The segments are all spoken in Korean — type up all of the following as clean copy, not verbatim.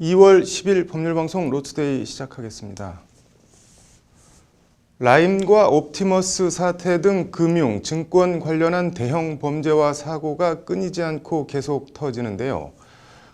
2월 10일 법률방송 로투데이 시작하겠습니다. 라임과 옵티머스 사태 등 금융, 증권 관련한 대형 범죄와 사고가 끊이지 않고 계속 터지는데요.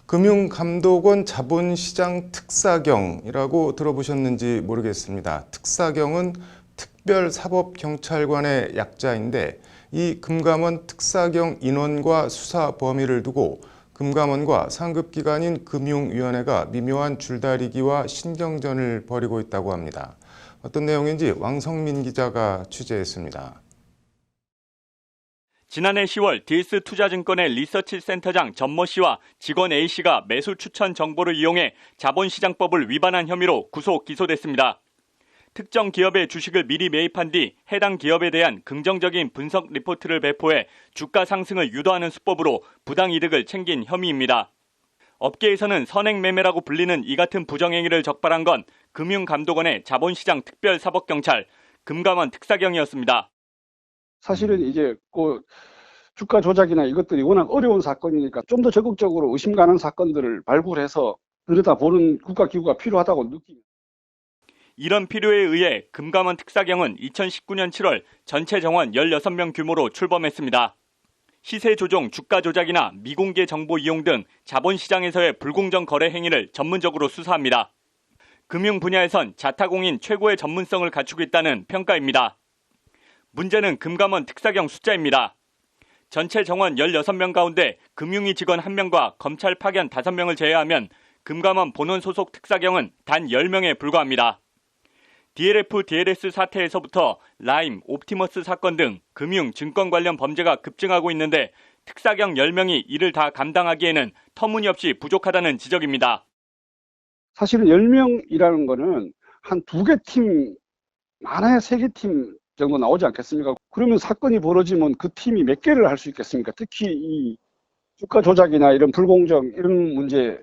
금융감독원 자본시장 특사경이라고 들어보셨는지 모르겠습니다. 특사경은 특별사법경찰관의 약자인데 이 금감원 특사경 인원과 수사 범위를 두고 금감원과 상급기관인 금융위원회가 미묘한 줄다리기와 신경전을 벌이고 있다고 합니다. 어떤 내용인지 왕성민 기자가 취재했습니다. 지난해 10월 DS투자증권의 리서치센터장 전모 씨와 직원 A씨가 매수 추천 정보를 이용해 자본시장법을 위반한 혐의로 구속 기소됐습니다. 특정 기업의 주식을 미리 매입한 뒤 해당 기업에 대한 긍정적인 분석 리포트를 배포해 주가 상승을 유도하는 수법으로 부당이득을 챙긴 혐의입니다. 업계에서는 선행매매라고 불리는 이 같은 부정행위를 적발한 건 금융감독원의 자본시장 특별사법경찰, 금감원 특사경이었습니다. 사실은 이제 주가 조작이나 이것들이 워낙 어려운 사건이니까 좀 더 적극적으로 의심 가는 사건들을 발굴해서 들여다보는 국가기구가 필요하다고 느낍니다. 이런 필요에 의해 금감원 특사경은 2019년 7월 전체 정원 16명 규모로 출범했습니다. 시세 조종, 주가 조작이나 미공개 정보 이용 등 자본시장에서의 불공정 거래 행위를 전문적으로 수사합니다. 금융 분야에선 자타공인 최고의 전문성을 갖추고 있다는 평가입니다. 문제는 금감원 특사경 숫자입니다. 전체 정원 16명 가운데 금융위 직원 1명과 검찰 파견 5명을 제외하면 금감원 본원 소속 특사경은 단 10명에 불과합니다. DLF, DLS 사태에서부터 라임, 옵티머스 사건 등 금융, 증권 관련 범죄가 급증하고 있는데 특사경 10명이 이를 다 감당하기에는 터무니없이 부족하다는 지적입니다. 사실은 10명이라는 거는 한 2개 팀, 많아야 3개 팀 정도 나오지 않겠습니까? 그러면 사건이 벌어지면 그 팀이 몇 개를 할 수 있겠습니까? 특히 이 주가 조작이나 이런 불공정 이런 문제로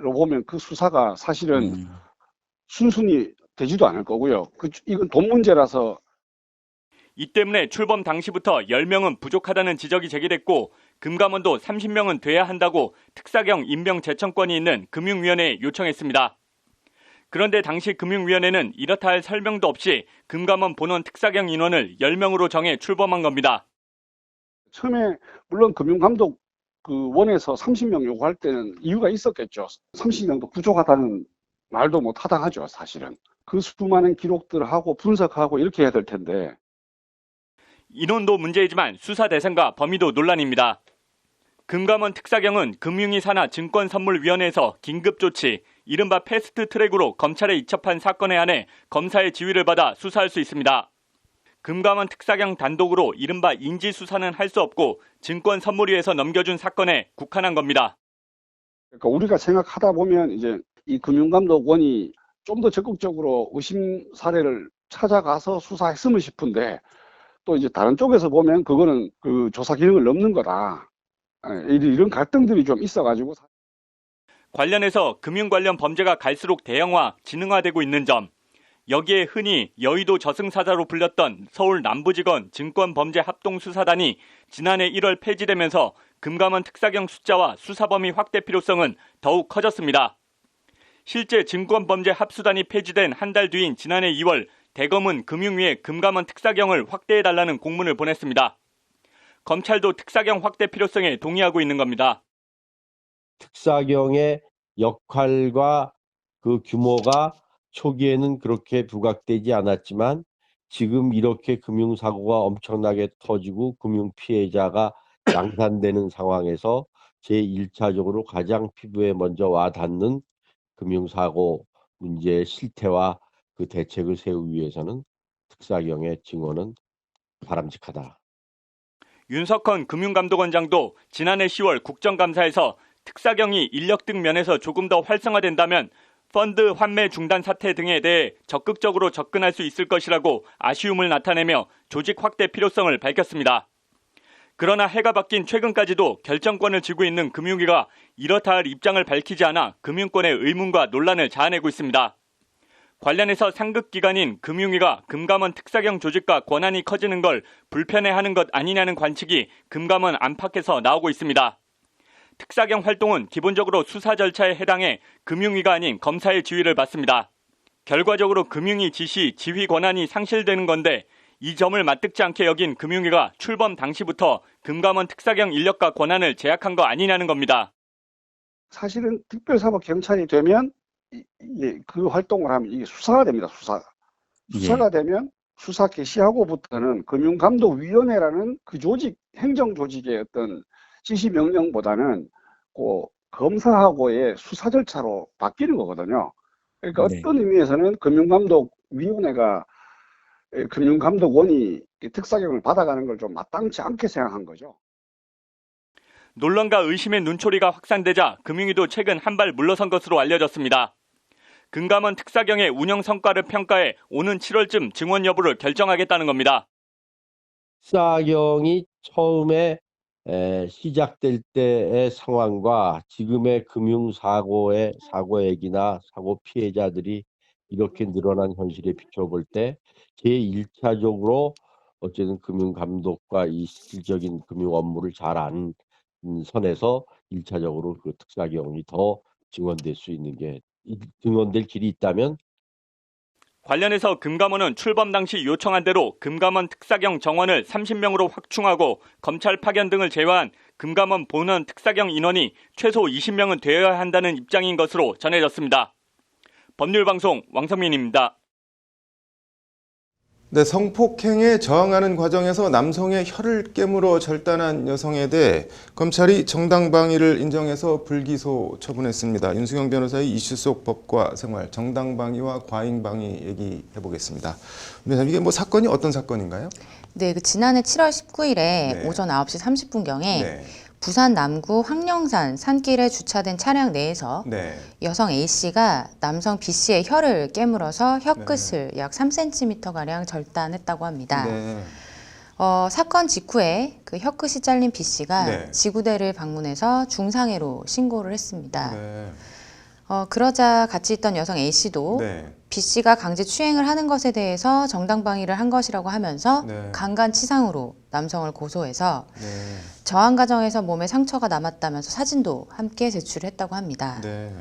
보면 그 수사가 사실은 순순히 되지도 않을 거고요. 이건 돈 문제라서. 이 때문에 출범 당시부터 10명은 부족하다는 지적이 제기됐고 금감원도 30명은 돼야 한다고 특사경 임명 제청권이 있는 금융위원회에 요청했습니다. 그런데 당시 금융위원회는 이렇다 할 설명도 없이 금감원 본원 특사경 인원을 10명으로 정해 출범한 겁니다. 처음에 물론 금융감독 원에서 30명 요구할 때는 이유가 있었겠죠. 30명도 부족하다는 말도 못 타당하죠, 사실은. 그 수많은 기록들을 하고 분석하고 이렇게 해야 될 텐데. 인원도 문제이지만 수사 대상과 범위도 논란입니다. 금감원 특사경은 금융위 산하 증권선물위원회에서 긴급조치, 이른바 패스트트랙으로 검찰에 이첩한 사건에 한해 검사의 지휘를 받아 수사할 수 있습니다. 금감원 특사경 단독으로 이른바 인지수사는 할 수 없고 증권선물위에서 넘겨준 사건에 국한한 겁니다. 그러니까 우리가 생각하다 보면 이제 이 금융감독원이 좀 더 적극적으로 의심 사례를 찾아가서 수사했으면 싶은데 또 이제 다른 쪽에서 보면 그거는 그 조사 기능을 넘는 거다. 이런 갈등들이 좀 있어가지고. 관련해서 금융 관련 범죄가 갈수록 대형화, 지능화되고 있는 점, 여기에 흔히 여의도 저승사자로 불렸던 서울 남부지검 증권범죄합동수사단이 지난해 1월 폐지되면서 금감원 특사경 숫자와 수사 범위 확대 필요성은 더욱 커졌습니다. 실제 증권범죄 합수단이 폐지된 한 달 뒤인 지난해 2월 대검은 금융위에 금감원 특사경을 확대해달라는 공문을 보냈습니다. 검찰도 특사경 확대 필요성에 동의하고 있는 겁니다. 특사경의 역할과 그 규모가 초기에는 그렇게 부각되지 않았지만 지금 이렇게 금융사고가 엄청나게 터지고 금융피해자가 양산되는 상황에서 제1차적으로 가장 피부에 먼저 와닿는 금융사고 문제의 실태와 그 대책을 세우기 위해서는 특사경의 증원은 바람직하다. 윤석헌 금융감독원장도 지난해 10월 국정감사에서 특사경이 인력 등 면에서 조금 더 활성화된다면 펀드 환매 중단 사태 등에 대해 적극적으로 접근할 수 있을 것이라고 아쉬움을 나타내며 조직 확대 필요성을 밝혔습니다. 그러나 해가 바뀐 최근까지도 결정권을 쥐고 있는 금융위가 이렇다 할 입장을 밝히지 않아 금융권의 의문과 논란을 자아내고 있습니다. 관련해서 상급기관인 금융위가 금감원 특사경 조직과 권한이 커지는 걸 불편해하는 것 아니냐는 관측이 금감원 안팎에서 나오고 있습니다. 특사경 활동은 기본적으로 수사 절차에 해당해 금융위가 아닌 검사의 지휘를 받습니다. 결과적으로 금융위 지시, 지휘 권한이 상실되는 건데 이 점을 맞듣지 않게 여긴 금융위가 출범 당시부터 금감원 특사경 인력과 권한을 제약한 거 아니냐는 겁니다. 사실은 특별사법경찰이 되면 그 활동을 하면 이게 수사가 됩니다. 수사가 되면 수사 개시하고부터는 금융감독위원회라는 그 조직, 행정조직의 어떤 지시명령보다는 그 검사하고의 수사 절차로 바뀌는 거거든요. 그러니까 어떤 의미에서는 금융감독위원회가 금융감독원이 특사경을 받아가는 걸 좀 마땅치 않게 생각한 거죠. 논란과 의심의 눈초리가 확산되자 금융위도 최근 한 발 물러선 것으로 알려졌습니다. 금감원 특사경의 운영 성과를 평가해 오는 7월쯤 증원 여부를 결정하겠다는 겁니다. 특사경이 처음에 시작될 때의 상황과 지금의 금융사고의 사고액이나 사고 피해자들이 이렇게 늘어난 현실에 비춰볼 때 제1차적으로 어쨌든 금융감독과 이 실질적인 금융 업무를 잘 아는 선에서 1차적으로 그 특사경이 더 증원될 수 있는 게 증원될 길이 있다면 관련해서 금감원은 출범 당시 요청한 대로 금감원 특사경 정원을 30명으로 확충하고 검찰 파견 등을 제외한 금감원 본원 특사경 인원이 최소 20명은 되어야 한다는 입장인 것으로 전해졌습니다. 법률방송 왕성민입니다. 네, 성폭행에 저항하는 과정에서 남성의 혀를 깨물어 절단한 여성에 대해 검찰이 정당방위를 인정해서 불기소 처분했습니다. 윤수경 변호사의 이슈 속 법과 생활, 정당방위와 과잉방위 얘기해 보겠습니다. 이게 뭐 사건이 어떤 사건인가요? 네, 지난해 7월 19일에 네. 오전 9시 30분경에 네. 부산 남구 황령산 산길에 주차된 차량 내에서 네. 여성 A씨가 남성 B씨의 혀를 깨물어서 혀끝을 약 3cm가량 절단했다고 합니다. 네. 사건 직후에 그 혀끝이 잘린 B씨가 네. 지구대를 방문해서 중상해로 신고를 했습니다. 네. 그러자 같이 있던 여성 A씨도 네. B씨가 강제 추행을 하는 것에 대해서 정당방위를 한 것이라고 하면서 네. 강간치상으로 남성을 고소해서 네. 저항 과정에서 몸에 상처가 남았다면서 사진도 함께 제출했다고 합니다. 네.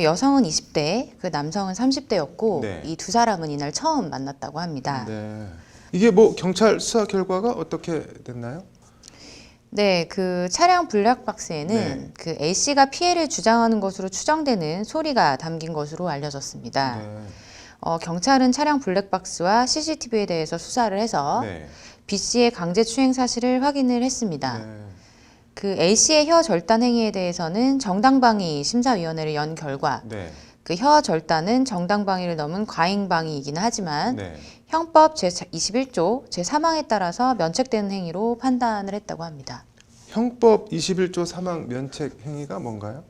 여성은 20대, 그 남성은 30대였고 네. 이 두 사람은 이날 처음 만났다고 합니다. 네. 이게 뭐 경찰 수사 결과가 어떻게 됐나요? 네, 그 차량 블랙박스에는 네. 그 A씨가 피해를 주장하는 것으로 추정되는 소리가 담긴 것으로 알려졌습니다. 네. 경찰은 차량 블랙박스와 CCTV에 대해서 수사를 해서 네. B씨의 강제추행 사실을 확인을 했습니다. 네. 그 A씨의 혀 절단 행위에 대해서는 정당방위 심사위원회를 연 결과 네. 그 혀 절단은 정당방위를 넘은 과잉방위이기는 하지만 네. 형법 제21조 제3항에 따라서 면책되는 행위로 판단을 했다고 합니다. 형법 21조 사망 면책 행위가 뭔가요?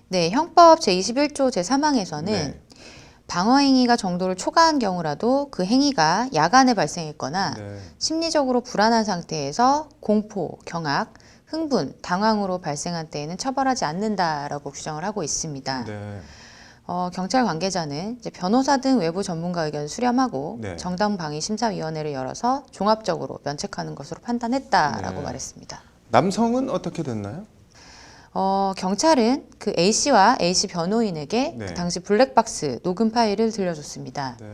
네, 형법 제21조 제3항에서는 네. 방어 행위가 정도를 초과한 경우라도 그 행위가 야간에 발생했거나 네. 심리적으로 불안한 상태에서 공포, 경악, 흥분, 당황으로 발생한 때에는 처벌하지 않는다라고 규정을 하고 있습니다. 네. 경찰 관계자는 이제 변호사 등 외부 전문가 의견을 수렴하고 네. 정당방위심사위원회를 열어서 종합적으로 면책하는 것으로 판단했다라고 네. 말했습니다. 남성은 어떻게 됐나요? 경찰은 그 A씨와 A씨 변호인에게 네. 그 당시 블랙박스 녹음 파일을 들려줬습니다. 네.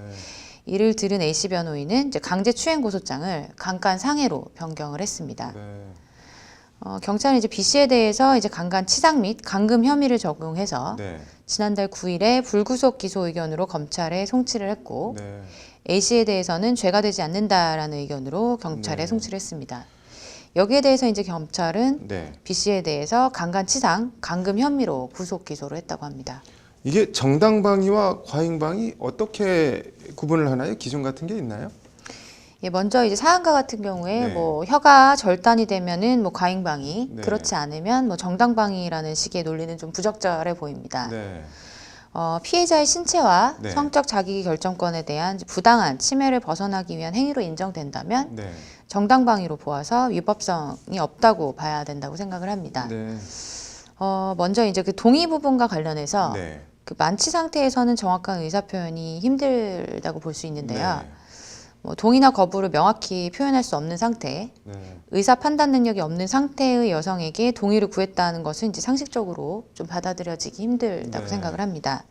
이를 들은 A씨 변호인은 이제 강제추행 고소장을 강간상해로 변경을 했습니다. 네. 경찰은 이제 B씨에 대해서 이제 강간치상 및 감금 혐의를 적용해서 네. 지난달 9일에 불구속 기소 의견으로 검찰에 송치를 했고 네. A씨에 대해서는 죄가 되지 않는다라는 의견으로 경찰에 네. 송치를 했습니다. 여기에 대해서 이제 검찰은 네. B씨에 대해서 강간치상, 감금 혐의로 구속 기소를 했다고 합니다. 이게 정당방위와 과잉방위 어떻게 구분을 하나요? 기준 같은 게 있나요? 예, 먼저 이제 사안가 같은 경우에 네. 뭐 혀가 절단이 되면은 뭐 과잉방위, 네. 그렇지 않으면 뭐 정당방위라는 식의 논리는 좀 부적절해 보입니다. 네. 피해자의 신체와 네. 성적 자기 결정권에 대한 부당한 침해를 벗어나기 위한 행위로 인정된다면 네. 정당방위로 보아서 위법성이 없다고 봐야 된다고 생각을 합니다. 네. 먼저 이제 그 동의 부분과 관련해서 네. 그 만취 상태에서는 정확한 의사 표현이 힘들다고 볼 수 있는데요. 네. 뭐 동의나 거부를 명확히 표현할 수 없는 상태, 네. 의사 판단 능력이 없는 상태의 여성에게 동의를 구했다는 것은 이제 상식적으로 좀 받아들여지기 힘들다고 네. 생각을 합니다.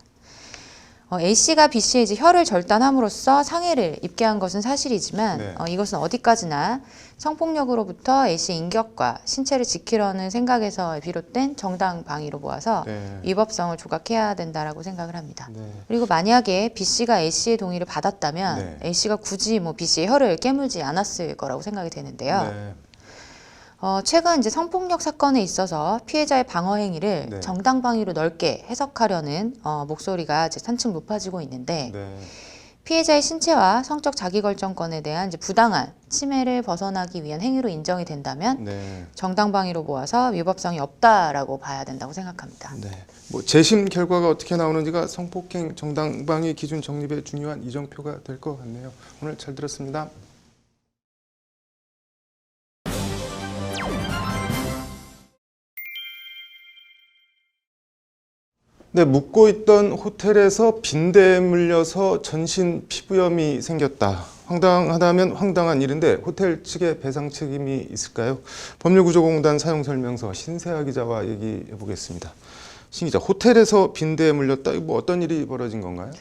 A씨가 B씨의 이제 혈을 절단함으로써 상해를 입게 한 것은 사실이지만 네. 이것은 어디까지나 성폭력으로부터 A씨의 인격과 신체를 지키려는 생각에서 비롯된 정당 방위로 보아서 네. 위법성을 조각해야 된다라고 생각을 합니다. 네. 그리고 만약에 B씨가 A씨의 동의를 받았다면 네. A씨가 굳이 뭐 B씨의 혈을 깨물지 않았을 거라고 생각이 되는데요. 네. 최근 이제 성폭력 사건에 있어서 피해자의 방어 행위를 네. 정당 방위로 넓게 해석하려는 목소리가 이제 산층 높아지고 있는데 네. 피해자의 신체와 성적 자기결정권에 대한 이제 부당한 침해를 벗어나기 위한 행위로 인정이 된다면 네. 정당 방위로 보아서 위법성이 없다라고 봐야 된다고 생각합니다. 네. 뭐 재심 결과가 어떻게 나오는지가 성폭행 정당방위 기준 정립에 중요한 이정표가 될 것 같네요. 오늘 잘 들었습니다. 네, 묵고 있던 호텔에서 빈대에 물려서 전신 피부염이 생겼다. 황당하다면 황당한 일인데 호텔 측의 배상 책임이 있을까요? 법률구조공단 사용설명서 신세아 기자와 얘기해 보겠습니다. 신 기자, 호텔에서 빈대에 물렸다. 이거 뭐 어떤 일이 벌어진 건가요?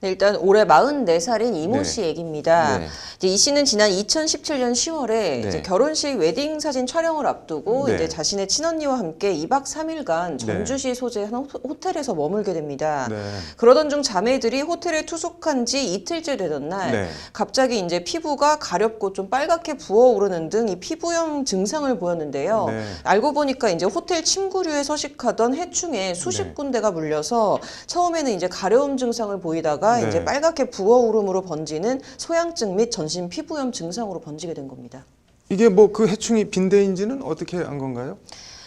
네, 일단 올해 44살인 이모 네. 씨 얘기입니다. 네. 이제 이 씨는 지난 2017년 10월에 네. 이제 결혼식 웨딩 사진 촬영을 앞두고 네. 이제 자신의 친언니와 함께 2박 3일간 전주시 소재의 한 호텔에서 머물게 됩니다. 네. 그러던 중 자매들이 호텔에 투숙한 지 이틀째 되던 날 네. 갑자기 이제 피부가 가렵고 좀 빨갛게 부어오르는 등 이 피부염 증상을 보였는데요. 네. 알고 보니까 이제 호텔 침구류에 서식하던 해충에 수십 네. 군데가 물려서 처음에는 이제 가려움 증상을 보이다가 네. 이제 빨갛게 부어오름으로 번지는 소양증 및 전신 피부염 증상으로 번지게 된 겁니다. 이게 뭐 그 해충이 빈대인지는 어떻게 안 건가요?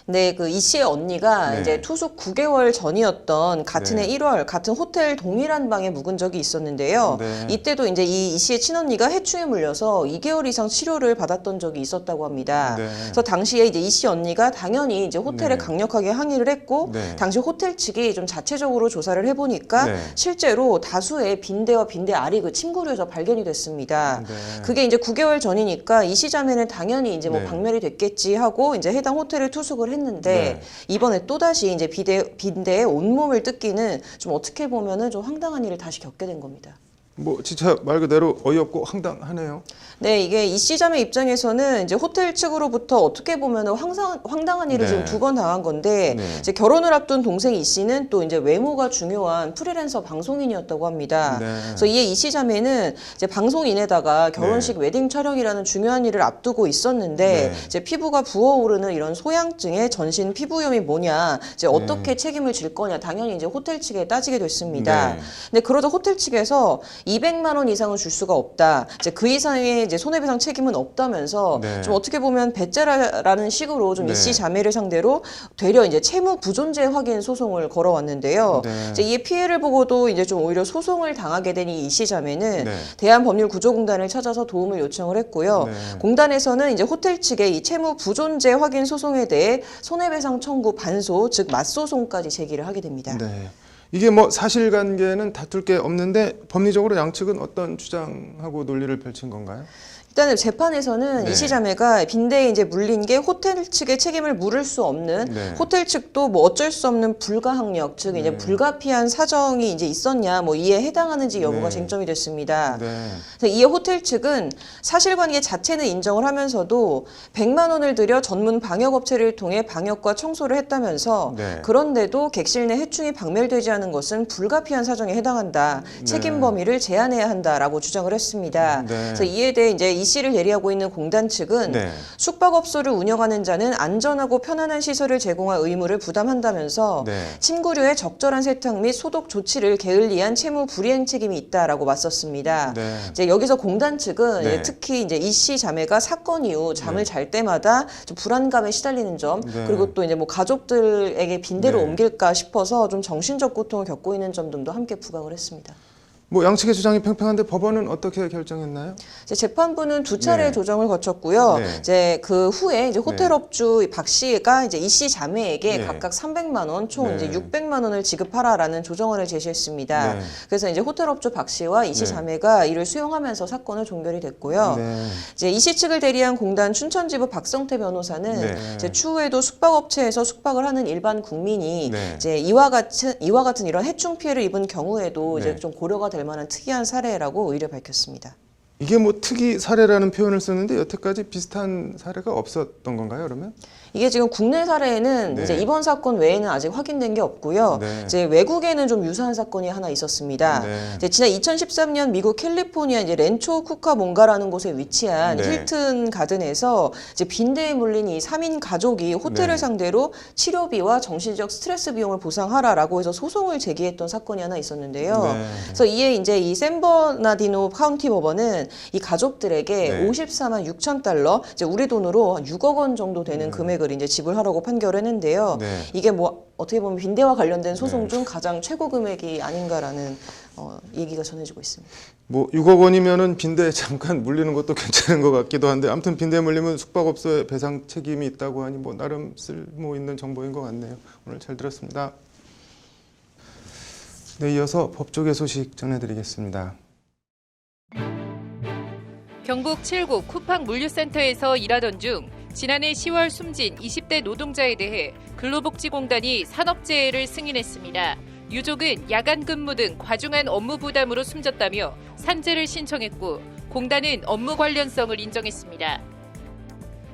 네, 그 이 씨의 언니가 네. 이제 투숙 9개월 전이었던 같은 네. 해 1월 같은 호텔 동일한 방에 묵은 적이 있었는데요. 네. 이때도 이제 이 씨의 친언니가 해충에 물려서 2개월 이상 치료를 받았던 적이 있었다고 합니다. 네. 그래서 당시에 이제 이 씨 언니가 당연히 이제 호텔에 네. 강력하게 항의를 했고 네. 당시 호텔 측이 좀 자체적으로 조사를 해보니까 네. 실제로 다수의 빈대와 빈대 알이 그 침구류에서 발견이 됐습니다. 네. 그게 이제 9개월 전이니까 이 씨 자매는 당연히 이제 뭐 네. 박멸이 됐겠지 하고 이제 해당 호텔에 투숙을 했는데 네. 이번에 또 다시 이제 빈대에 온몸을 뜯기는 좀 어떻게 보면은 좀 황당한 일을 다시 겪게 된 겁니다. 뭐 진짜 말 그대로 어이없고 황당하네요. 네, 이게 이 씨 자매 입장에서는 이제 호텔 측으로부터 어떻게 보면은 황당한 일을 네. 지금 2번 당한 건데 네. 이제 결혼을 앞둔 동생 이 씨는 또 이제 외모가 중요한 프리랜서 방송인이었다고 합니다. 네. 그래서 이에 이 씨 자매는 이제 방송인에다가 결혼식 네. 웨딩 촬영이라는 중요한 일을 앞두고 있었는데 네. 이제 피부가 부어오르는 이런 소양증에 전신 피부염이 뭐냐, 이제 어떻게 책임을 질 거냐, 당연히 이제 호텔 측에 따지게 됐습니다. 네. 근데 그러자 호텔 측에서 200만 원 이상은 줄 수가 없다. 이제 그 이상의 이제 손해배상 책임은 없다면서 네. 좀 어떻게 보면 배째라라는 식으로 좀 네. 이 씨 자매를 상대로 되려 이제 채무 부존재 확인 소송을 걸어왔는데요. 네. 이제 이에 피해를 보고도 이제 좀 오히려 소송을 당하게 된 이 씨 자매는 네. 대한법률구조공단을 찾아서 도움을 요청을 했고요. 네. 공단에서는 이제 호텔 측의 이 채무 부존재 확인 소송에 대해 손해배상 청구 반소 즉 맞소송까지 제기를 하게 됩니다. 네. 이게 뭐 사실관계는 다툴 게 없는데 법리적으로 양측은 어떤 주장하고 논리를 펼친 건가요? 일단은 재판에서는 네. 이 씨 자매가 빈대에 이제 물린 게 호텔 측의 책임을 물을 수 없는 네. 호텔 측도 뭐 어쩔 수 없는 불가항력 즉 이제 네. 불가피한 사정이 이제 있었냐 뭐 이에 해당하는지 여부가 네. 쟁점이 됐습니다. 네. 그래서 이에 호텔 측은 사실관계 자체는 인정을 하면서도 100만 원을 들여 전문 방역업체를 통해 방역과 청소를 했다면서 네. 그런데도 객실 내 해충이 박멸되지 않은 것은 불가피한 사정에 해당한다. 책임 범위를 제한해야 한다라고 주장을 했습니다. 네. 그래서 이에 대해 이제 이 씨를 예리하고 있는 공단 측은 네. 숙박업소를 운영하는 자는 안전하고 편안한 시설을 제공할 의무를 부담한다면서 네. 침구류의 적절한 세탁 및 소독 조치를 게을리한 채무 불이행 책임이 있다라고 맞섰습니다. 네. 이제 여기서 공단 측은 네. 이제 특히 이제 이 씨 자매가 사건 이후 잠을 네. 잘 때마다 좀 불안감에 시달리는 점 네. 그리고 또 이제 뭐 가족들에게 빈대로 네. 옮길까 싶어서 좀 정신적 고통을 겪고 있는 점 등도 함께 부각을 했습니다. 뭐 양측의 주장이 팽팽한데 법원은 어떻게 결정했나요? 이제 재판부는 두 차례 네. 조정을 거쳤고요. 네. 이제 그 후에 이제 호텔업주 박 씨가 이제 이 씨 자매에게 네. 각각 300만 원, 총 네. 이제 600만 원을 지급하라라는 조정안을 제시했습니다. 네. 그래서 이제 호텔업주 박 씨와 이 씨 네. 자매가 이를 수용하면서 사건은 종결이 됐고요. 네. 이제 이 씨 측을 대리한 공단 춘천지부 박성태 변호사는 네. 이제 추후에도 숙박업체에서 숙박을 하는 일반 국민이 네. 이제 이와 같은 이런 해충 피해를 입은 경우에도 네. 이제 좀 고려가 될 만한 특이한 사례라고 의뢰 밝혔습니다. 이게 뭐 특이 사례라는 표현을 썼는데 여태까지 비슷한 사례가 없었던 건가요, 그러면? 이게 지금 국내 사례에는 네. 이제 이번 사건 외에는 아직 확인된 게 없고요. 네. 이제 외국에는 좀 유사한 사건이 하나 있었습니다. 네. 이제 지난 2013년 미국 캘리포니아 이제 렌초 쿠카몽가라는 곳에 위치한 네. 힐튼 가든에서 이제 빈대에 물린 이 3인 가족이 호텔을 네. 상대로 치료비와 정신적 스트레스 비용을 보상하라라고 해서 소송을 제기했던 사건이 하나 있었는데요. 네. 그래서 이에 이제 이 샌버나디노 카운티 법원은 이 가족들에게 네. 54만 6천 달러, 이제 우리 돈으로 한 6억 원 정도 되는 금액을 이제 지불하라고 판결했는데요. 네. 이게 뭐 어떻게 보면 빈대와 관련된 소송 네. 중 가장 최고 금액이 아닌가라는 얘기가 전해지고 있습니다. 뭐 6억 원이면은 빈대에 잠깐 물리는 것도 괜찮은 것 같기도 한데 아무튼 빈대에 물리면 숙박업소에 배상 책임이 있다고 하니 뭐 나름 쓸모 있는 정보인 것 같네요. 오늘 잘 들었습니다. 네, 이어서 법조계 소식 전해드리겠습니다. 경북 칠곡 쿠팡 물류센터에서 일하던 중 지난해 10월 숨진 20대 노동자에 대해 근로복지공단이 산업재해를 승인했습니다. 유족은 야간 근무 등 과중한 업무 부담으로 숨졌다며 산재를 신청했고 공단은 업무 관련성을 인정했습니다.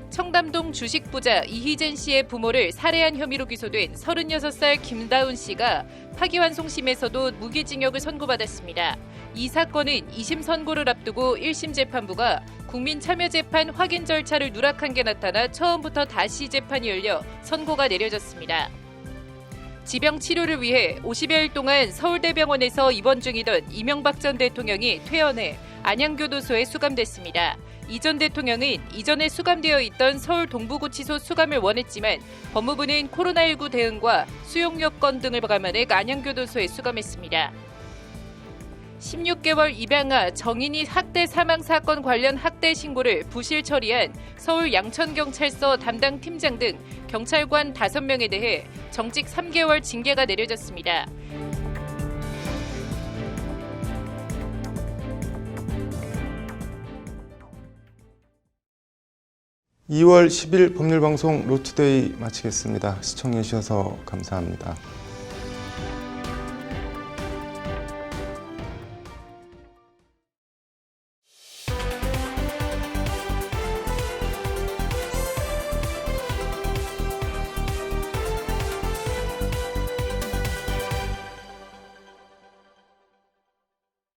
청담동 주식부자 이희진 씨의 부모를 살해한 혐의로 기소된 36살 김다운 씨가 파기환송심에서도 무기징역을 선고받았습니다. 이 사건은 2심 선고를 앞두고 1심 재판부가 국민참여재판 확인 절차를 누락한 게 나타나 처음부터 다시 재판이 열려 선고가 내려졌습니다. 지병 치료를 위해 50여일 동안 서울대병원에서 입원 중이던 이명박 전 대통령이 퇴원해 안양교도소에 수감됐습니다. 이 전 대통령은 이전에 수감되어 있던 서울 동부구치소 수감을 원했지만 법무부는 코로나19 대응과 수용 여건 등을 감안해 안양교도소에 수감했습니다. 16개월 입양아 정인이 학대 사망 사건 관련 학대 신고를 부실 처리한 서울 양천경찰서 담당 팀장 등 경찰관 5명에 대해 정직 3개월 징계가 내려졌습니다. (2월 10일) 법률방송 로투데이 마치겠습니다. 시청해 주셔서 감사합니다.